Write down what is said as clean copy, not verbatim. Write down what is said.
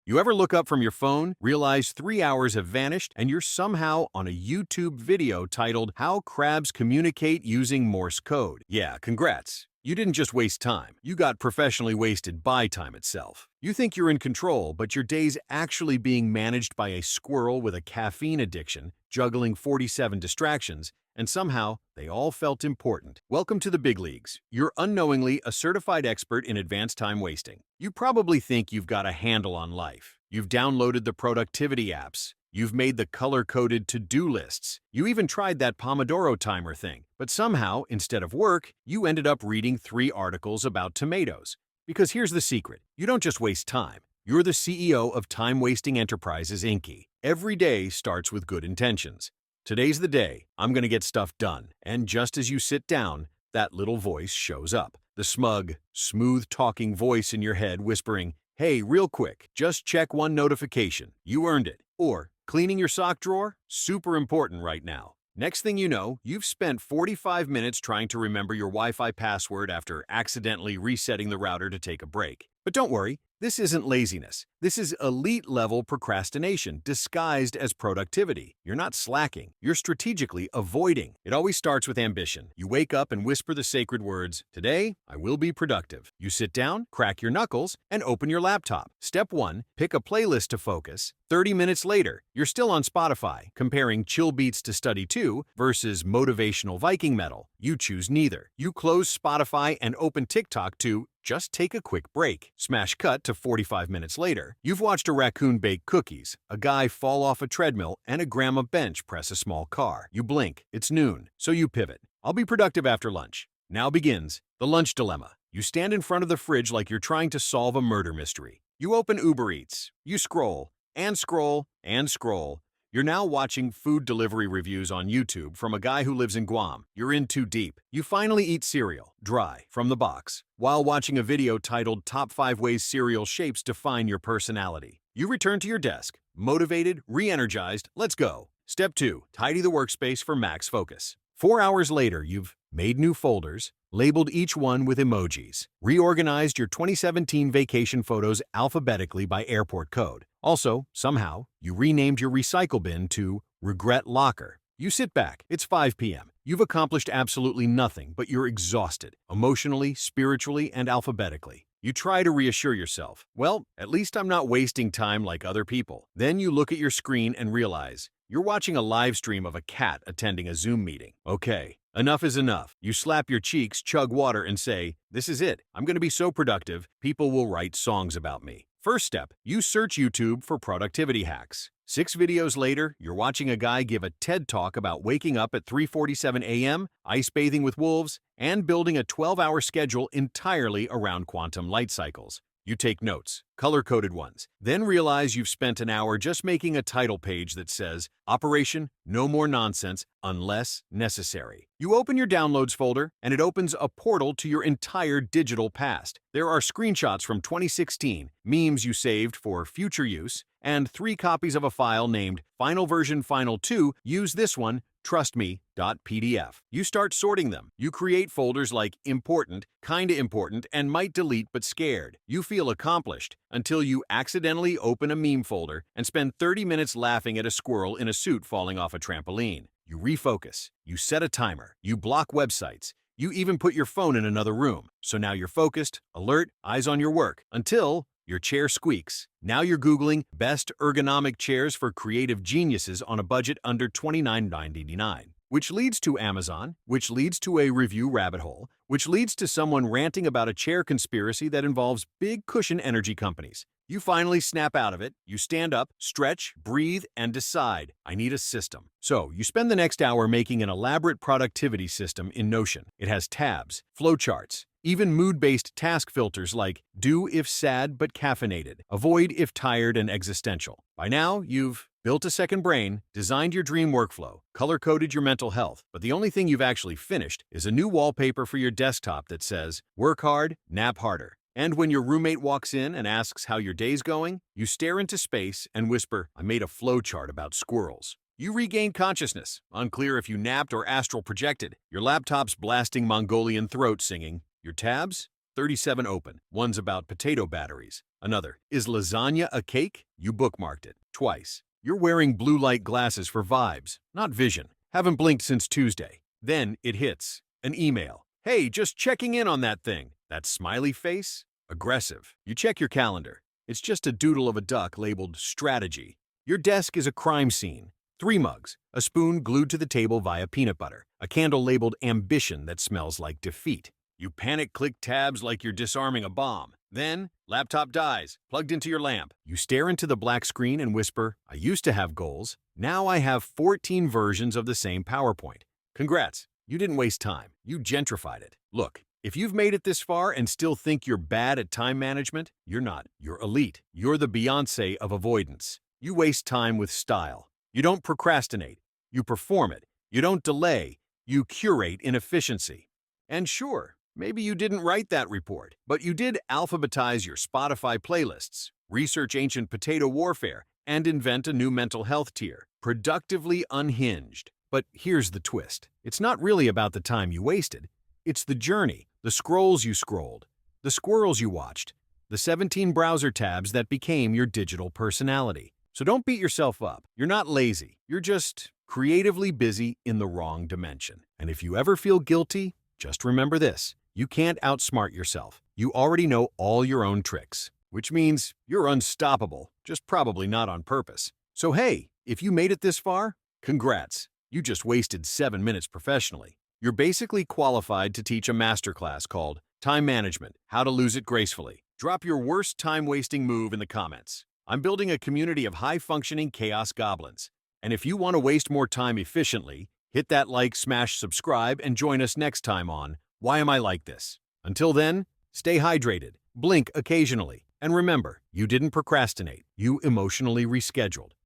You ever look up from your phone, realize 3 hours have vanished, and you're somehow on a YouTube video titled How Crabs Communicate Using Morse Code? Yeah, congrats. You didn't just waste time. You got professionally wasted by time itself. You think you're in control, but your day's actually being managed by a squirrel with a caffeine addiction, juggling 47 distractions, and somehow they all felt important. Welcome to the big leagues. You're unknowingly a certified expert in advanced time wasting. You probably think you've got a handle on life. You've downloaded the productivity apps. You've made the color-coded to-do lists. You even tried that Pomodoro timer thing. But somehow, instead of work, you ended up reading 3 articles about tomatoes. Because here's the secret. You don't just waste time. You're the CEO of Time Wasting Enterprises, Inc. Every day starts with good intentions. Today's the day. I'm going to get stuff done. And just as you sit down, that little voice shows up. The smug, smooth-talking voice in your head whispering, "Hey, real quick, just check one notification. You earned it." Or, "Cleaning your sock drawer? Super important right now." Next thing you know, you've spent 45 minutes trying to remember your Wi-Fi password after accidentally resetting the router to take a break. But don't worry, this isn't laziness. This is elite-level procrastination disguised as productivity. You're not slacking. You're strategically avoiding. It always starts with ambition. You wake up and whisper the sacred words, "Today, I will be productive." You sit down, crack your knuckles, and open your laptop. Step 1, pick a playlist to focus. 30 minutes later, you're still on Spotify, comparing chill beats to study to versus motivational Viking metal. You choose neither. You close Spotify and open TikTok to just take a quick break. Smash cut to 45 minutes later. You've watched a raccoon bake cookies, a guy fall off a treadmill, and a grandma bench press a small car. You blink. It's noon. So you pivot. I'll be productive after lunch. Now begins the lunch dilemma. You stand in front of the fridge like you're trying to solve a murder mystery. You open Uber Eats. You scroll, and scroll, and scroll. You're now watching food delivery reviews on YouTube from a guy who lives in Guam. You're in too deep. You finally eat cereal, dry, from the box, while watching a video titled Top 5 Ways Cereal Shapes Define Your Personality. You return to your desk, motivated, re-energized, let's go. Step 2, tidy the workspace for max focus. 4 hours later, you've made new folders, labeled each one with emojis, reorganized your 2017 vacation photos alphabetically by airport code. Also, somehow, you renamed your recycle bin to Regret Locker. You sit back. It's 5 p.m. You've accomplished absolutely nothing, but you're exhausted, emotionally, spiritually, and alphabetically. You try to reassure yourself, well, at least I'm not wasting time like other people. Then you look at your screen and realize you're watching a live stream of a cat attending a Zoom meeting. Okay, enough is enough. You slap your cheeks, chug water, and say, "This is it. I'm going to be so productive, people will write songs about me." First step, you search YouTube for productivity hacks. 6 videos later, you're watching a guy give a TED Talk about waking up at 3:47 a.m., ice bathing with wolves, and building a 12-hour schedule entirely around quantum light cycles. You take notes, color-coded ones, then realize you've spent an hour just making a title page that says, "Operation No More Nonsense Unless Necessary." You open your downloads folder, and it opens a portal to your entire digital past. There are screenshots from 2016, memes you saved for future use, and 3 copies of a file named Final Version Final 2, use this one, Trust Me.pdf. You start sorting them. You create folders like important, kinda important, and might delete but scared. You feel accomplished until you accidentally open a meme folder and spend 30 minutes laughing at a squirrel in a suit falling off a trampoline. You refocus. You set a timer. You block websites. You even put your phone in another room. So now you're focused, alert, eyes on your work, until your chair squeaks. Now you're Googling best ergonomic chairs for creative geniuses on a budget under $29.99, which leads to Amazon, which leads to a review rabbit hole, which leads to someone ranting about a chair conspiracy that involves big cushion energy companies. You finally snap out of it, you stand up, stretch, breathe, and decide, I need a system. So you spend the next hour making an elaborate productivity system in Notion. It has tabs, flowcharts, even mood-based task filters like do if sad but caffeinated, avoid if tired and existential. By now, you've built a second brain, designed your dream workflow, color-coded your mental health, but the only thing you've actually finished is a new wallpaper for your desktop that says, "Work hard, nap harder." And when your roommate walks in and asks how your day's going, you stare into space and whisper, "I made a flowchart about squirrels." You regain consciousness, unclear if you napped or astral projected. Your laptop's blasting Mongolian throat singing. Your tabs? 37 open. One's about potato batteries. Another, is lasagna a cake? You bookmarked it. Twice. You're wearing blue light glasses for vibes, not vision. Haven't blinked since Tuesday. Then it hits. An email. Hey, just checking in on that thing. That smiley face? Aggressive. You check your calendar. It's just a doodle of a duck labeled strategy. Your desk is a crime scene. 3 mugs, a spoon glued to the table via peanut butter, a candle labeled ambition that smells like defeat. You panic-click tabs like you're disarming a bomb. Then, laptop dies, plugged into your lamp. You stare into the black screen and whisper, I used to have goals. Now I have 14 versions of the same PowerPoint. Congrats, you didn't waste time. You gentrified it. Look, if you've made it this far and still think you're bad at time management, you're not. You're elite. You're the Beyoncé of avoidance. You waste time with style. You don't procrastinate. You perform it. You don't delay. You curate inefficiency. And sure, maybe you didn't write that report, but you did alphabetize your Spotify playlists, research ancient potato warfare, and invent a new mental health tier. Productively unhinged. But here's the twist. It's not really about the time you wasted. It's the journey, the scrolls you scrolled, the squirrels you watched, the 17 browser tabs that became your digital personality. So don't beat yourself up. You're not lazy. You're just creatively busy in the wrong dimension. And if you ever feel guilty, just remember this. You can't outsmart yourself. You already know all your own tricks, which means you're unstoppable, just probably not on purpose. So hey, if you made it this far, congrats. You just wasted 7 minutes professionally. You're basically qualified to teach a masterclass called Time Management, How to Lose It Gracefully. Drop your worst time-wasting move in the comments. I'm building a community of high-functioning chaos goblins. And if you want to waste more time efficiently, hit that like, smash subscribe, and join us next time on Why Am I Like This? Until then, stay hydrated, blink occasionally, and remember, you didn't procrastinate, you emotionally rescheduled.